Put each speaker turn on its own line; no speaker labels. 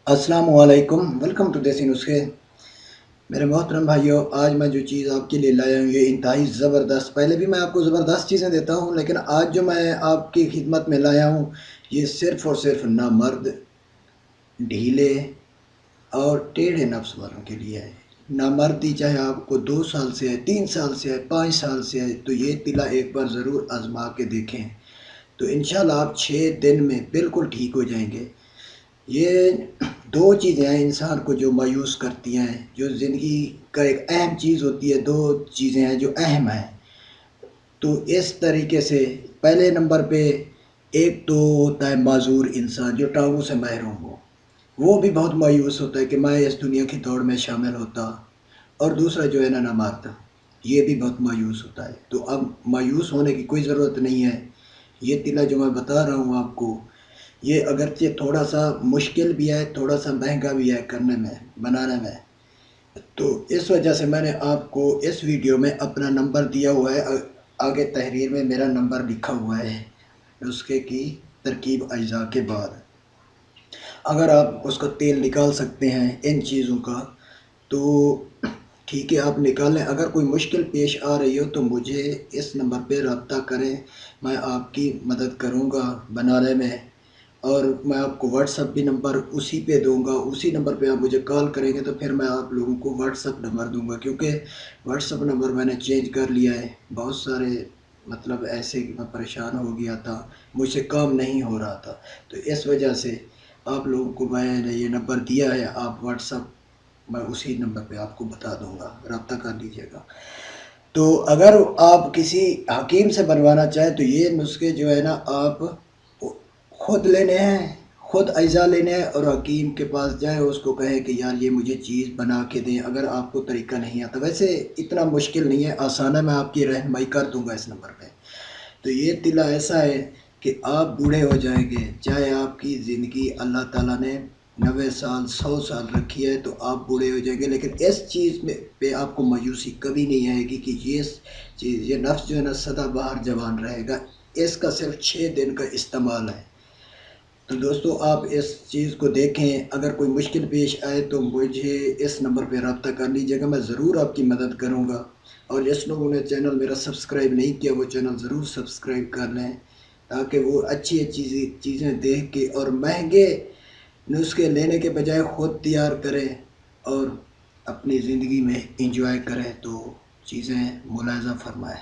السلام علیکم، welcome to دیسی نسخے۔ میرے محترم بھائیوں، آج میں جو چیز آپ کے لیے لایا ہوں یہ انتہائی زبردست، پہلے بھی میں آپ کو زبردست چیزیں دیتا ہوں، لیکن آج جو میں آپ کی خدمت میں لایا ہوں یہ صرف اور صرف نامرد، ڈھیلے اور ٹیڑھے نفس والوں کے لیے ہے۔ نامردی چاہے آپ کو 2 سال سے ہے، 3 سال سے ہے، 5 سال سے ہے، تو یہ تلا ایک بار ضرور آزما کے دیکھیں، تو انشاءاللہ آپ 6 دن میں بالکل ٹھیک ہو جائیں گے۔ یہ 2 چیزیں ہیں انسان کو جو مایوس کرتی ہیں، جو زندگی کا ایک اہم چیز ہوتی ہے، 2 چیزیں ہیں جو اہم ہیں۔ تو اس طریقے سے پہلے نمبر پہ ایک تو ہوتا ہے معذور انسان جو ٹانگوں سے محروم ہو، وہ بھی بہت مایوس ہوتا ہے کہ میں اس دنیا کی دوڑ میں شامل ہوتا، اور دوسرا جو ہے نا مارتا، یہ بھی بہت مایوس ہوتا ہے۔ تو اب مایوس ہونے کی کوئی ضرورت نہیں ہے۔ یہ تلا جو میں بتا رہا ہوں آپ کو، یہ اگرچہ تھوڑا سا مشکل بھی ہے، تھوڑا سا مہنگا بھی ہے کرنے میں، بنانے میں، تو اس وجہ سے میں نے آپ کو اس ویڈیو میں اپنا نمبر دیا ہوا ہے، آگے تحریر میں میرا نمبر لکھا ہوا ہے نسخے کی ترکیب اجزاء کے بعد۔ اگر آپ اس کا تیل نکال سکتے ہیں ان چیزوں کا تو ٹھیک ہے، آپ نکالیں۔ اگر کوئی مشکل پیش آ رہی ہو تو مجھے اس نمبر پہ رابطہ کریں، میں آپ کی مدد کروں گا بنانے میں، اور میں آپ کو واٹس اپ بھی نمبر اسی پہ دوں گا۔ اسی نمبر پہ آپ مجھے کال کریں گے تو پھر میں آپ لوگوں کو واٹس اپ نمبر دوں گا، کیونکہ واٹس اپ نمبر میں نے چینج کر لیا ہے۔ بہت سارے ایسے میں پریشان ہو گیا تھا، مجھ سے کام نہیں ہو رہا تھا، تو اس وجہ سے آپ لوگوں کو میں نے یہ نمبر دیا ہے، آپ واٹس اپ میں اسی نمبر پہ آپ کو بتا دوں گا، رابطہ کر لیجیے گا۔ تو اگر آپ کسی حکیم سے بنوانا چاہیں تو یہ نسخے جو ہے نا آپ خود لینے ہیں، خود اجزاء لینے ہیں، اور حکیم کے پاس جائیں، اس کو کہیں کہ یار یہ مجھے چیز بنا کے دیں اگر آپ کو طریقہ نہیں آتا۔ ویسے اتنا مشکل نہیں ہے، آسان ہے، میں آپ کی رہنمائی کر دوں گا اس نمبر پہ۔ تو یہ تلا ایسا ہے کہ آپ بوڑھے ہو جائیں گے، چاہے آپ کی زندگی اللہ تعالیٰ نے 90 سال 100 سال رکھی ہے تو آپ بوڑھے ہو جائیں گے، لیکن اس چیز میں پہ آپ کو مایوسی کبھی نہیں آئے گی کہ یہ نفس جو ہے نا سدا بہار جوان رہے گا۔ اس کا صرف 6 دن کا استعمال ہے۔ تو دوستو آپ اس چیز کو دیکھیں، اگر کوئی مشکل پیش آئے تو مجھے اس نمبر پہ رابطہ کر لیجیے گا، میں ضرور آپ کی مدد کروں گا۔ اور جس لوگوں نے چینل میرا سبسکرائب نہیں کیا وہ چینل ضرور سبسکرائب کر لیں، تاکہ وہ اچھی چیزیں دیکھ کے اور مہنگے نسخے لینے کے بجائے خود تیار کریں اور اپنی زندگی میں انجوائے کریں۔ تو چیزیں ملاحظہ فرمائیں۔